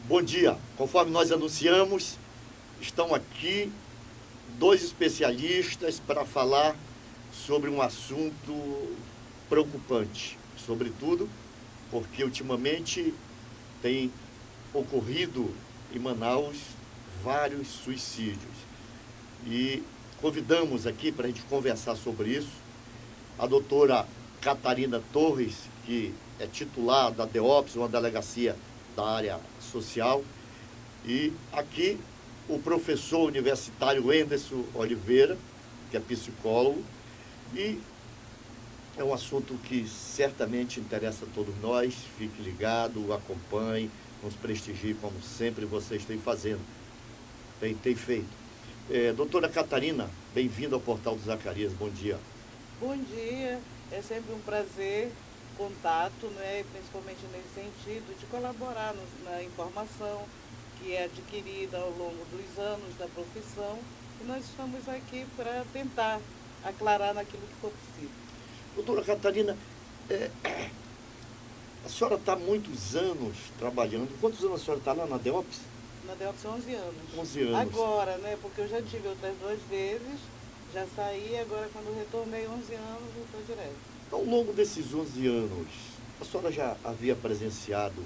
Bom dia. Conforme nós anunciamos, estão aqui dois especialistas para falar sobre um assunto preocupante, sobretudo porque ultimamente tem ocorrido em Manaus vários suicídios. E convidamos aqui para a gente conversar sobre isso a doutora Catarina Torres, que é titular da DEOPS, uma delegacia da área social, e aqui o professor universitário Enderson Oliveira, que é psicólogo, e é um assunto que certamente interessa a todos nós. Fique ligado, acompanhe, nos prestigie como sempre vocês têm fazendo, têm feito. Doutora Catarina, bem-vinda ao Portal do Zacarias, bom dia. Bom dia, é sempre um prazer, contato, né, principalmente nesse sentido de colaborar na informação que é adquirida ao longo dos anos da profissão, e nós estamos aqui para tentar aclarar naquilo que for possível. Doutora Catarina, a senhora está há muitos anos trabalhando. Quantos anos a senhora está lá na DEOPS? Na DEOPS 11 anos. 11 anos. Agora, né, porque eu já tive outras 2 vezes, já saí, agora quando retornei 11 anos, eu estou direto. Ao longo desses 11 anos, a senhora já havia presenciado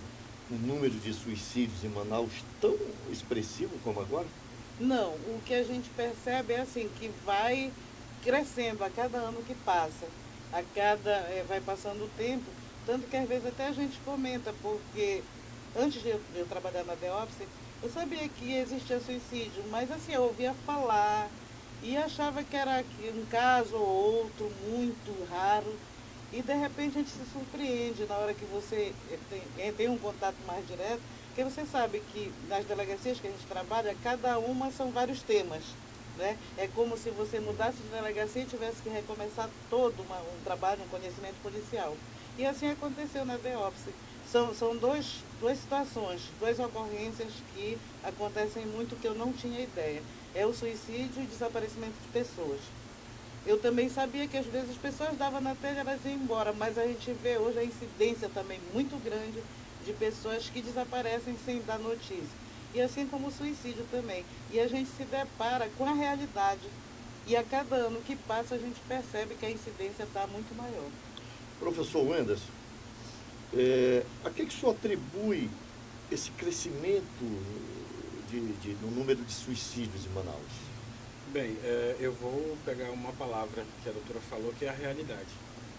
um número de suicídios em Manaus tão expressivo como agora? Não, o que a gente percebe é assim, que vai crescendo a cada ano que passa, vai passando o tempo, tanto que às vezes até a gente comenta, porque antes de eu trabalhar na DEOPS, eu sabia que existia suicídio, mas assim, eu ouvia falar e achava que era um caso ou outro muito raro, e de repente a gente se surpreende na hora que você tem um contato mais direto, porque você sabe que nas delegacias que a gente trabalha, cada uma são vários temas. Né? É como se você mudasse de delegacia e tivesse que recomeçar todo um trabalho, um conhecimento policial. E assim aconteceu na DEOPS. São duas situações, duas ocorrências que acontecem muito que eu não tinha ideia. É o suicídio e o desaparecimento de pessoas. Eu também sabia que às vezes as pessoas davam na telha e elas iam embora, mas a gente vê hoje a incidência também muito grande de pessoas que desaparecem sem dar notícia. E assim como o suicídio também. E a gente se depara com a realidade. E a cada ano que passa a gente percebe que a incidência está muito maior. Professor Wenderson, a que o senhor atribui esse crescimento no número de suicídios em Manaus? Bem, eu vou pegar uma palavra que a doutora falou, que é a realidade.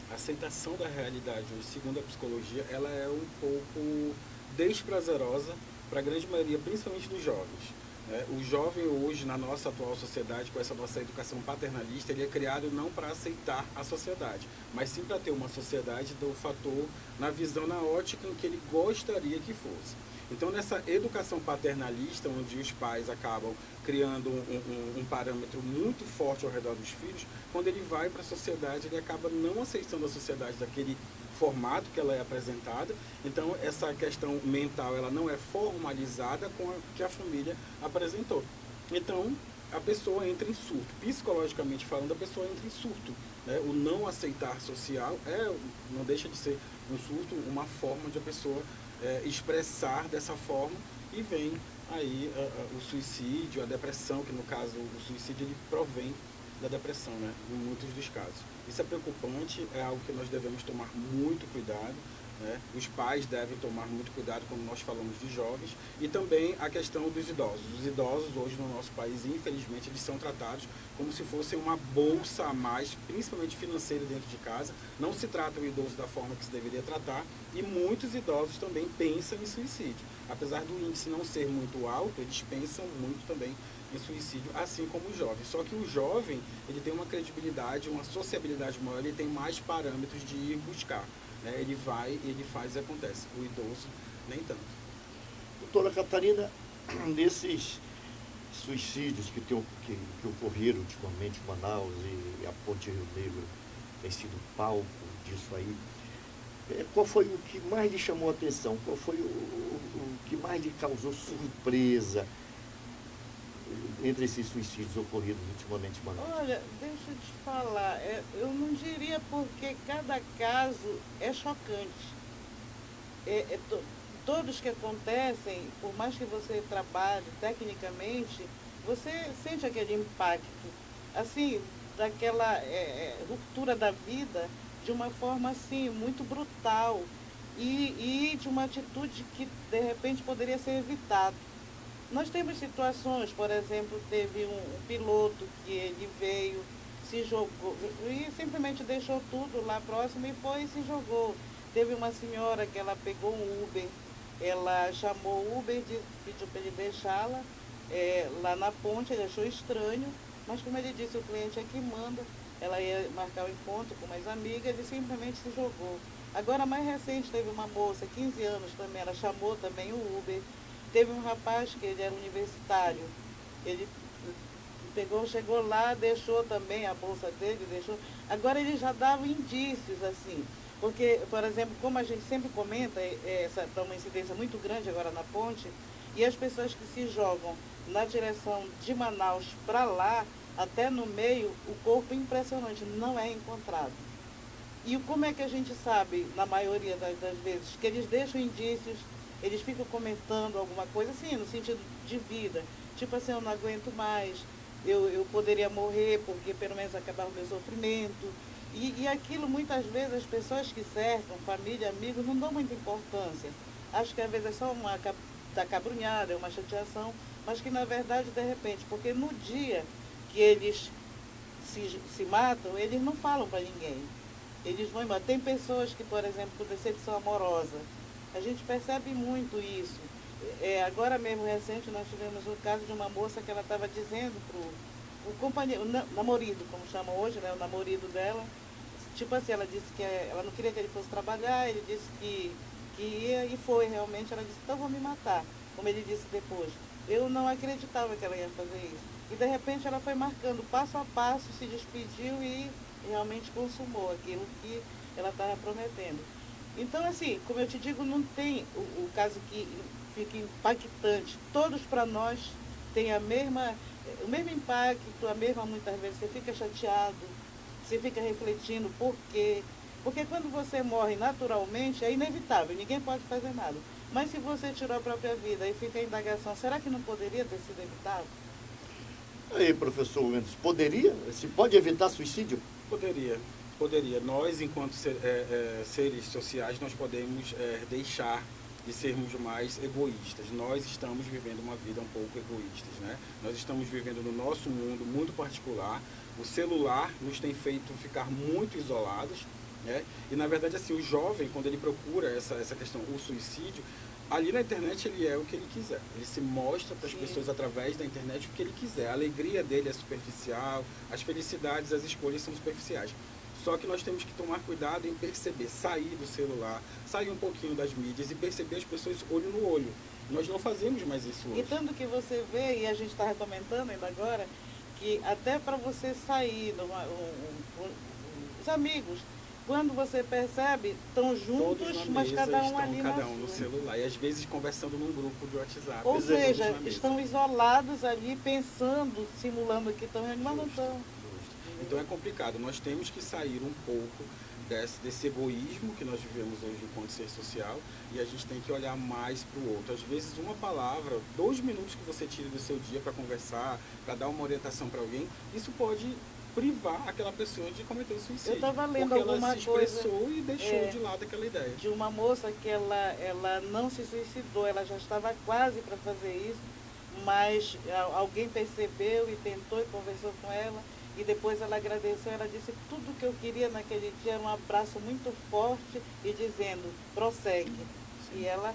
A aceitação da realidade, segundo a psicologia, ela é um pouco desprazerosa para a grande maioria, principalmente dos jovens. O jovem hoje, na nossa atual sociedade, com essa nossa educação paternalista, ele é criado não para aceitar a sociedade, mas sim para ter uma sociedade do fator, na visão, na ótica em que ele gostaria que fosse. Então, nessa educação paternalista, onde os pais acabam criando um parâmetro muito forte ao redor dos filhos, quando ele vai para a sociedade, ele acaba não aceitando a sociedade daquele formato que ela é apresentada. Então, essa questão mental ela não é formalizada com a que a família apresentou. Então, a pessoa entra em surto. Psicologicamente falando, a pessoa entra em surto. Né? O não aceitar social não deixa de ser um surto, uma forma de a pessoa expressar dessa forma, e vem aí o suicídio, a depressão, que no caso o suicídio ele provém da depressão, né? Em muitos dos casos. Isso é preocupante, é algo que nós devemos tomar muito cuidado, né? Os pais devem tomar muito cuidado quando nós falamos de jovens, e também a questão dos idosos. Os idosos hoje no nosso país, infelizmente, eles são tratados como se fossem uma bolsa a mais, principalmente financeira dentro de casa. Não se trata o idoso da forma que se deveria tratar, e muitos idosos também pensam em suicídio. Apesar do índice não ser muito alto, eles pensam muito também em suicídio, assim como o jovem. Só que o jovem, ele tem uma credibilidade, uma sociabilidade maior, ele tem mais parâmetros de ir buscar. Né? Ele vai, ele faz e acontece. O idoso, nem tanto. Doutora Catarina, nesses suicídios que ocorreram ultimamente em Manaus, e a Ponte Rio Negro tem sido palco disso aí, qual foi o que mais lhe chamou a atenção? Qual foi o que mais lhe causou surpresa entre esses suicídios ocorridos ultimamente em Manaus? Olha, deixa eu te falar, eu não diria porque cada caso é chocante. todos que acontecem, por mais que você trabalhe tecnicamente, você sente aquele impacto, assim, daquela ruptura da vida de uma forma assim, muito brutal e de uma atitude que de repente poderia ser evitada. Nós temos situações, por exemplo, teve um piloto que ele veio, se jogou e simplesmente deixou tudo lá próximo e foi e se jogou. Teve uma senhora que ela pegou um Uber, ela chamou o Uber, pediu para ele deixá-la lá na ponte, ele achou estranho, mas como ele disse, o cliente é que manda, ela ia marcar o encontro com umas amigas, ele simplesmente se jogou. Agora, mais recente, teve uma moça, 15 anos também, ela chamou também o Uber. Teve um rapaz que ele era universitário, ele pegou, chegou lá, deixou também a bolsa dele, deixou. Agora ele já dava indícios, assim, porque, por exemplo, como a gente sempre comenta, essa tá uma incidência muito grande agora na ponte, e as pessoas que se jogam na direção de Manaus para lá, até no meio, o corpo impressionante não é encontrado. E como é que a gente sabe, na maioria das vezes, que eles deixam indícios, eles ficam comentando alguma coisa, assim, no sentido de vida. Tipo assim, eu não aguento mais, eu poderia morrer porque pelo menos acabar o meu sofrimento. E aquilo, muitas vezes, as pessoas que cercam, família, amigos, não dão muita importância. Acho que às vezes é só uma cabrunhada, é uma chateação, mas que na verdade, de repente, porque no dia que eles se matam, eles não falam para ninguém. Eles vão embora. Tem pessoas que, por exemplo, com decepção amorosa, a gente percebe muito isso. Agora mesmo, recente, nós tivemos o caso de uma moça que ela estava dizendo para o companheiro, o namorado, como chamam hoje, né, o namorado dela, tipo assim, ela disse que ela não queria que ele fosse trabalhar, ele disse que ia e foi realmente, ela disse, então vou me matar, como ele disse depois. Eu não acreditava que ela ia fazer isso. E de repente ela foi marcando passo a passo, se despediu e realmente consumou aquilo que ela estava prometendo. Então, assim, como eu te digo, não tem o caso que fica impactante. Todos para nós têm o mesmo impacto, a mesma, muitas vezes, você fica chateado, você fica refletindo por quê. Porque quando você morre naturalmente, é inevitável, ninguém pode fazer nada. Mas se você tirou a própria vida e fica a indagação, será que não poderia ter sido evitado? Aí, professor Mendes, poderia? Se pode evitar suicídio? Poderia. Nós, enquanto seres sociais, nós podemos deixar de sermos mais egoístas. Nós estamos vivendo uma vida um pouco egoísta, né? Nós estamos vivendo no nosso mundo muito particular. O celular nos tem feito ficar muito isolados, né? E, na verdade, assim, o jovem, quando ele procura essa questão, o suicídio, ali na internet ele é o que ele quiser. Ele se mostra para as pessoas através da internet o que ele quiser. A alegria dele é superficial, as felicidades, as escolhas são superficiais. Só que nós temos que tomar cuidado em perceber, sair do celular, sair um pouquinho das mídias e perceber as pessoas olho no olho. Nós não fazemos mais isso hoje. E tanto que você vê, e a gente estava comentando ainda agora, que até para você sair, os amigos, quando você percebe, estão juntos, mas cada um ali na cada um no celular. E às vezes conversando num grupo de WhatsApp. Ou seja, estão isolados ali, pensando, simulando que estão, mas não estão. Então é complicado. Nós temos que sair um pouco desse egoísmo que nós vivemos hoje enquanto ser social e a gente tem que olhar mais para o outro. Às vezes uma palavra, 2 minutos que você tira do seu dia para conversar, para dar uma orientação para alguém, isso pode privar aquela pessoa de cometer o suicídio. Eu estava lendo porque alguma ela se expressou e deixou de lado aquela ideia. De uma moça que ela não se suicidou, ela já estava quase para fazer isso, mas alguém percebeu e tentou e conversou com ela. E depois ela agradeceu, ela disse tudo que eu queria naquele dia era um abraço muito forte e dizendo, prossegue. E ela,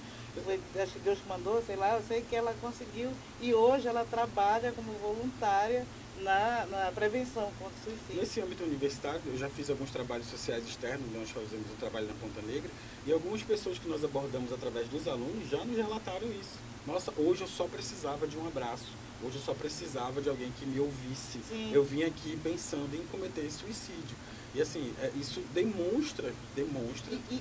acho que Deus mandou, sei lá, eu sei que ela conseguiu. E hoje ela trabalha como voluntária na prevenção contra o suicídio. Nesse âmbito universitário, eu já fiz alguns trabalhos sociais externos, nós fazemos um trabalho na Ponta Negra, e algumas pessoas que nós abordamos através dos alunos já nos relataram isso. Nossa, hoje eu só precisava de um abraço. Hoje eu só precisava de alguém que me ouvisse. Sim. Eu vim aqui pensando em cometer suicídio. E assim, isso demonstra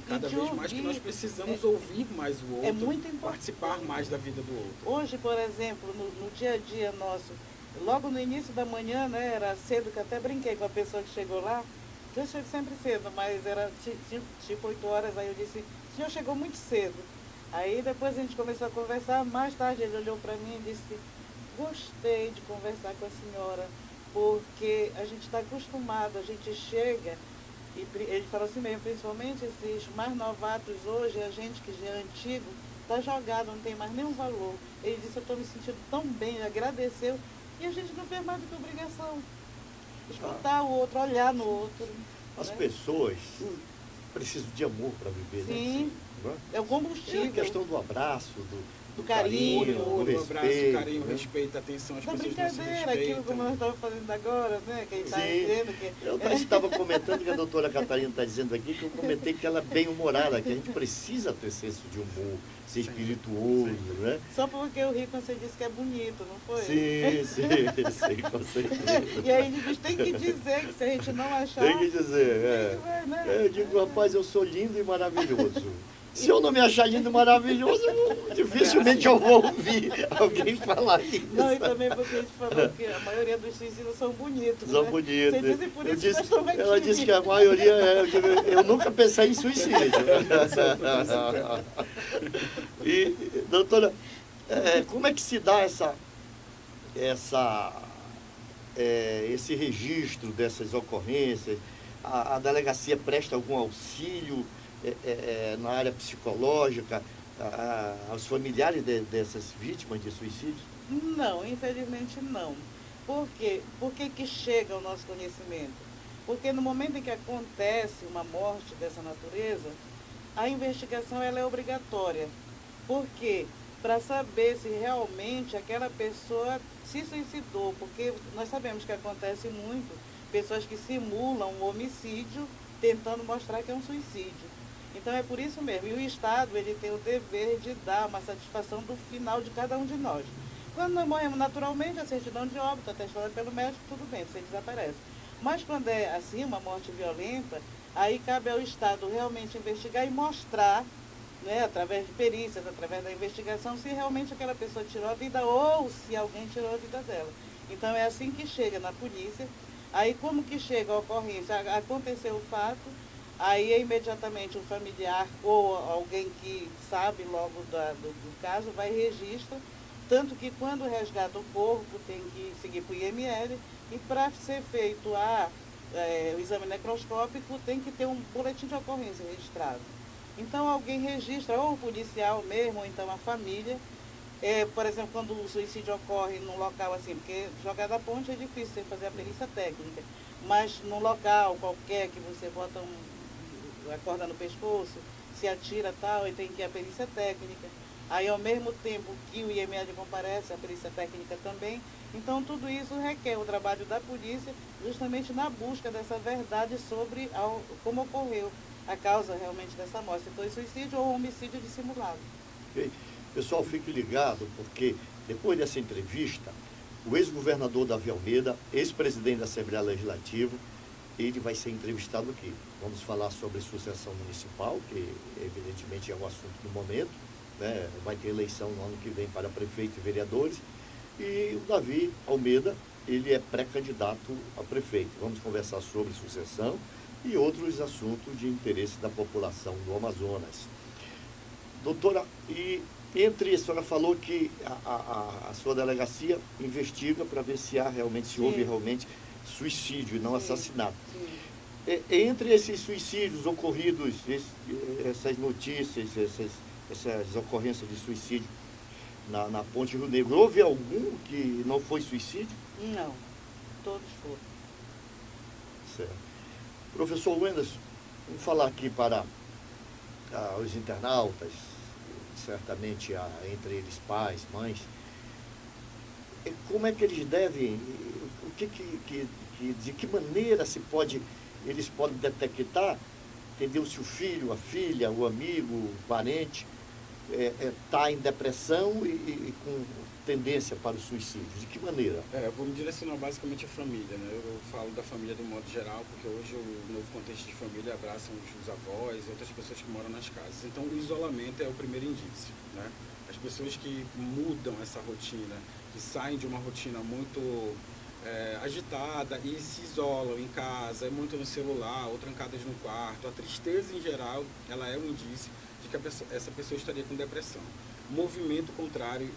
cada vez mais que nós precisamos ouvir mais o outro, muito importante. participar mais da vida do outro. Hoje, por exemplo, no dia a dia nosso, logo no início da manhã, né, era cedo, que até brinquei com a pessoa que chegou lá, que eu chego sempre cedo, mas era tipo 8 horas, aí eu disse, o senhor chegou muito cedo. Aí depois a gente começou a conversar, mais tarde ele olhou para mim e disse, gostei de conversar com a senhora, porque a gente está acostumado, a gente chega, e ele falou assim mesmo, principalmente esses mais novatos hoje, a gente que já é antigo, está jogado, não tem mais nenhum valor. Ele disse, eu estou me sentindo tão bem, ele agradeceu, e a gente não fez mais do que obrigação. Escutar o outro, olhar no outro. As né? pessoas precisam de amor para viver, Sim, né? é o É combustível. a questão do abraço, do carinho, do O abraço, respeito, o carinho, o né? respeito, a atenção, as Da pessoas não se brincadeira, aquilo respeitam. como nós estávamos fazendo agora, né? Que ele está Sim. dizendo que. Eu estava comentando que a doutora Catarina está dizendo aqui, que eu comentei que ela é bem humorada, que a gente precisa ter senso de humor, ser espirituoso, né? Só porque o Rico você disse que é bonito, não foi? Sim, com certeza. E aí ele diz, tem que dizer que se a gente não achar. Tem que dizer, tem que ver, né? Eu digo, rapaz, eu sou lindo e maravilhoso. Se eu não me achar lindo e maravilhoso, dificilmente eu vou ouvir alguém falar isso. Não, e também porque a gente falou que a maioria dos suicidas são bonitos. São né? bonitos. Você disse, por isso que nós estamos aqui. Ela disse que a maioria é. Eu nunca pensei em suicídio. E, doutora, como é que se dá esse registro dessas ocorrências? A delegacia presta algum auxílio na área psicológica aos familiares dessas vítimas de suicídio? Não, infelizmente não. Por quê? Por que chega ao nosso conhecimento? Porque no momento em que acontece uma morte dessa natureza, a investigação ela é obrigatória. Por quê? Para saber se realmente aquela pessoa se suicidou, porque nós sabemos que acontece muito pessoas que simulam um homicídio tentando mostrar que é um suicídio. Então é por isso mesmo, e o Estado ele tem o dever de dar uma satisfação do final de cada um de nós. Quando nós morremos naturalmente, a certidão de óbito, atestada pelo médico, tudo bem, você desaparece. Mas quando é assim, uma morte violenta, aí cabe ao Estado realmente investigar e mostrar, né, através de perícias, através da investigação, se realmente aquela pessoa tirou a vida ou se alguém tirou a vida dela. Então é assim que chega na polícia. Aí como que chega a ocorrência? Aconteceu o fato, aí imediatamente o familiar ou alguém que sabe logo do caso vai e registra, tanto que quando resgata o corpo tem que seguir para o IML e para ser feito o exame necroscópico tem que ter um boletim de ocorrência registrado. Então alguém registra, ou o policial mesmo, ou então a família. Por exemplo, quando o suicídio ocorre num local assim, porque jogar da ponte é difícil você fazer a perícia técnica, mas num local qualquer que você bota a corda no pescoço, se atira tal, e tem que ir a perícia técnica. Aí ao mesmo tempo que o IML comparece, a perícia técnica também. Então tudo isso requer o trabalho da polícia justamente na busca dessa verdade sobre como ocorreu a causa realmente dessa morte, se foi suicídio ou homicídio dissimulado. Okay. Pessoal, fique ligado, porque depois dessa entrevista, o ex-governador Davi Almeida, ex-presidente da Assembleia Legislativa, ele vai ser entrevistado aqui. Vamos falar sobre sucessão municipal, que evidentemente é um assunto do momento, né? Vai ter eleição no ano que vem para prefeito e vereadores, e o Davi Almeida, ele é pré-candidato a prefeito. Vamos conversar sobre sucessão e outros assuntos de interesse da população do Amazonas. Doutora, e a senhora falou que a sua delegacia investiga para ver se há realmente, se houve realmente suicídio e não assassinato. Sim. Entre esses suicídios ocorridos, essas notícias, essas ocorrências de suicídio na Ponte Rio Negro, houve algum que não foi suicídio? Não, todos foram. Certo. Professor Wenderson, vamos falar aqui para os internautas, certamente entre eles pais, mães, como é que eles devem, de que maneira eles podem detectar, entendeu, se o filho, a filha, o amigo, o parente está em depressão e com tendência para o suicídio? De que maneira? Eu vou me direcionar basicamente à família, né? Eu falo da família de um modo geral, porque hoje o novo contexto de família abraça os avós e outras pessoas que moram nas casas. Então o isolamento é o primeiro indício, né? As pessoas que mudam essa rotina, que saem de uma rotina muito agitada e se isolam em casa, muito no celular, ou trancadas no quarto, a tristeza em geral, ela é um indício de de que essa pessoa estaria com depressão. Movimento contrário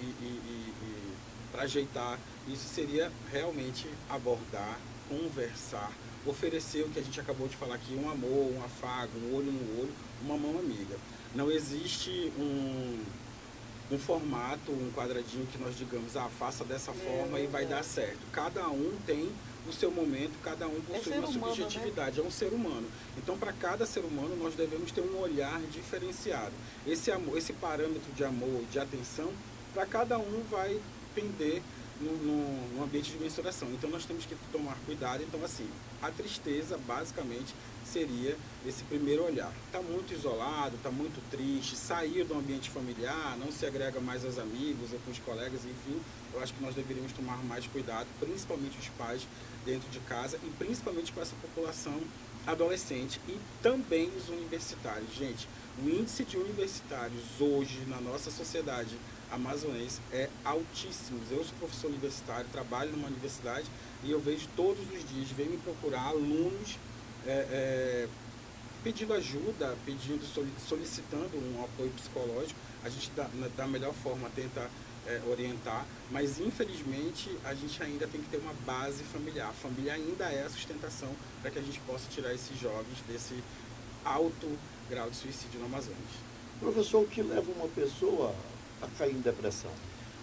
para ajeitar isso seria realmente abordar, conversar, oferecer o que a gente acabou de falar aqui, um amor, um afago, um olho no olho, uma mão amiga. Não existe um formato, um quadradinho que nós digamos, faça dessa forma e vai dar certo. Cada um tem o seu momento, cada um possui uma subjetividade, né? É um ser humano. Então, para cada ser humano, nós devemos ter um olhar diferenciado. Esse amor, esse parâmetro de amor, de atenção, para cada um vai pender no ambiente de mensuração. Então, nós temos que tomar cuidado. Então, assim, a tristeza, basicamente, seria esse primeiro olhar. Está muito isolado, está muito triste, saiu do ambiente familiar, não se agrega mais aos amigos ou com os colegas, enfim. Eu acho que nós deveríamos tomar mais cuidado, principalmente os pais dentro de casa e principalmente com essa população adolescente e também os universitários. Gente, o índice de universitários hoje na nossa sociedade amazonense é altíssimo. Eu sou professor universitário, trabalho numa universidade e eu vejo todos os dias, vem me procurar alunos pedindo ajuda, solicitando um apoio psicológico. A gente da melhor forma tenta orientar, mas infelizmente a gente ainda tem que ter uma base familiar. A família ainda é a sustentação para que a gente possa tirar esses jovens desse alto grau de suicídio no Amazonas. Professor, o que leva uma pessoa a cair em depressão?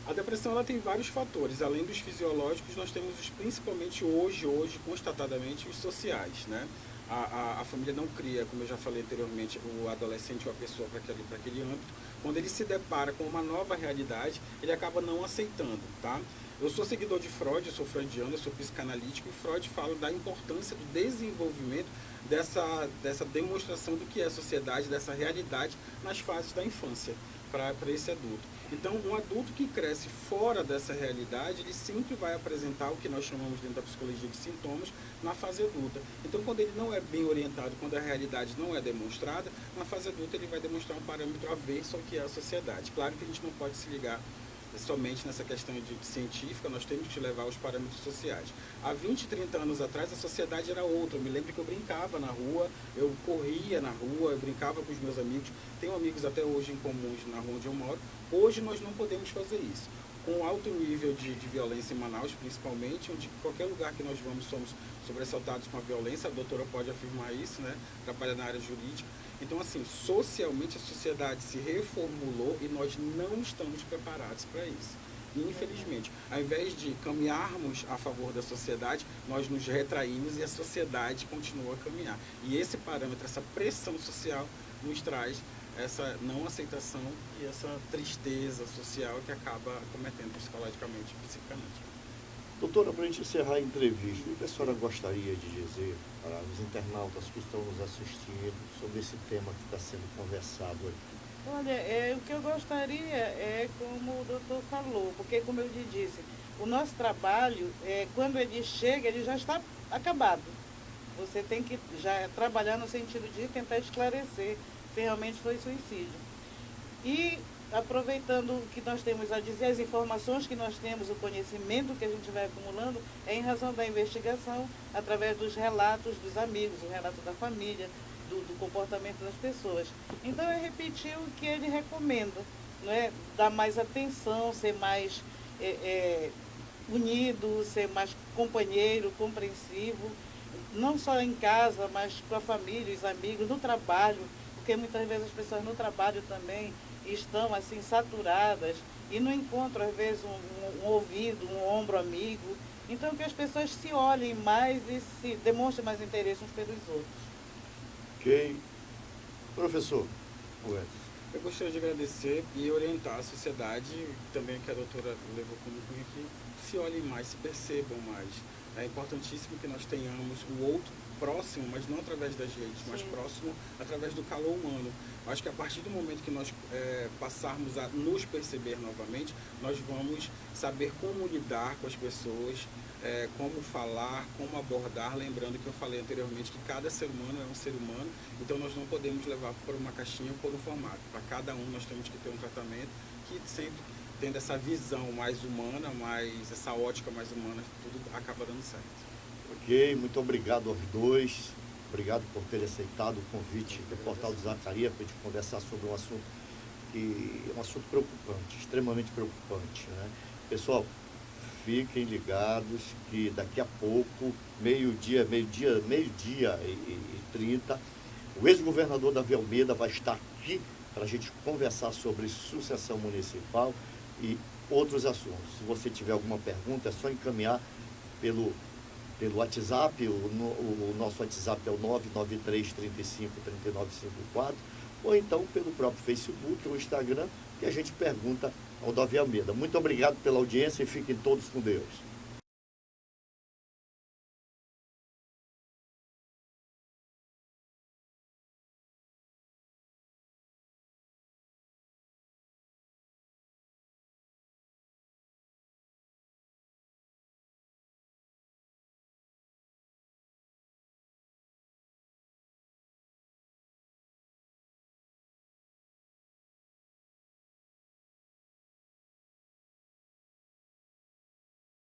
A depressão ela tem vários fatores. Além dos fisiológicos, nós temos principalmente hoje constatadamente, os sociais, né? A família não cria, como eu já falei anteriormente, o adolescente ou a pessoa para aquele âmbito. Quando ele se depara com uma nova realidade, ele acaba não aceitando, tá? Eu sou seguidor de Freud, eu sou freudiano, eu sou psicanalítico, e Freud fala da importância do desenvolvimento dessa demonstração do que é a sociedade, dessa realidade nas fases da infância para esse adulto. Então, um adulto que cresce fora dessa realidade, ele sempre vai apresentar o que nós chamamos dentro da psicologia de sintomas na fase adulta. Então, quando ele não é bem orientado, quando a realidade não é demonstrada, na fase adulta ele vai demonstrar um parâmetro averso ao que é a sociedade. Claro que a gente não pode se ligar somente nessa questão de científica, nós temos que levar os parâmetros sociais. Há 20, 30 anos atrás, a sociedade era outra. Eu me lembro que eu brincava na rua, eu corria na rua, eu brincava com os meus amigos. Tenho amigos até hoje em comuns na rua onde eu moro. Hoje nós não podemos fazer isso. Com alto nível de violência em Manaus, principalmente, onde qualquer lugar que nós vamos somos sobressaltados com a violência, a doutora pode afirmar isso, né? Trabalha na área jurídica. Então, assim, socialmente a sociedade se reformulou e nós não estamos preparados para isso. Infelizmente, ao invés de caminharmos a favor da sociedade, nós nos retraímos e a sociedade continua a caminhar. E esse parâmetro, essa pressão social, nos traz essa não aceitação e essa tristeza social que acaba acometendo psicologicamente e psicicamente. Doutora, para a gente encerrar a entrevista, o que a senhora gostaria de dizer para os internautas que estão nos assistindo sobre esse tema que está sendo conversado aqui? Olha, o que eu gostaria é como o doutor falou, porque como eu lhe disse, o nosso trabalho, quando ele chega, ele já está acabado. Você tem que já trabalhar no sentido de tentar esclarecer se realmente foi suicídio. E aproveitando que nós temos a dizer, as informações que nós temos, o conhecimento que a gente vai acumulando, é em razão da investigação, através dos relatos dos amigos, o relato da família, do comportamento das pessoas. Então, é repetir o que ele recomenda, não é? Dar mais atenção, ser mais unido, ser mais companheiro, compreensivo, não só em casa, mas com a família, os amigos, no trabalho, porque muitas vezes as pessoas no trabalho também estão assim saturadas e não encontram às vezes um ouvido, um ombro amigo. Então que as pessoas se olhem mais e se demonstrem mais interesse uns pelos outros. Ok. Professor, eu gostaria de agradecer e orientar a sociedade, também que a doutora levou comigo aqui, se olhem mais, se percebam mais. É importantíssimo que nós tenhamos o outro próximo, mas não através das redes, mas próximo através do calor humano. Acho que a partir do momento que nós passarmos a nos perceber novamente, nós vamos saber como lidar com as pessoas, como falar, como abordar, lembrando que eu falei anteriormente que cada ser humano é um ser humano, então nós não podemos levar por uma caixinha ou por um formato. Para cada um nós temos que ter um tratamento que sempre tendo essa visão mais humana, mais essa ótica mais humana, tudo acaba dando certo. Ok, muito obrigado aos dois. Obrigado por ter aceitado o convite do Portal de Zacarias para a gente conversar sobre um assunto que é um assunto preocupante, extremamente preocupante, né? Pessoal, fiquem ligados que daqui a pouco, meio-dia e 30, o ex-governador Davi Almeida vai estar aqui para a gente conversar sobre sucessão municipal e outros assuntos. Se você tiver alguma pergunta, é só encaminhar pelo WhatsApp, o nosso WhatsApp é o 993 35 3954, ou então pelo próprio Facebook ou Instagram, que a gente pergunta ao Davi Almeida. Muito obrigado pela audiência e fiquem todos com Deus.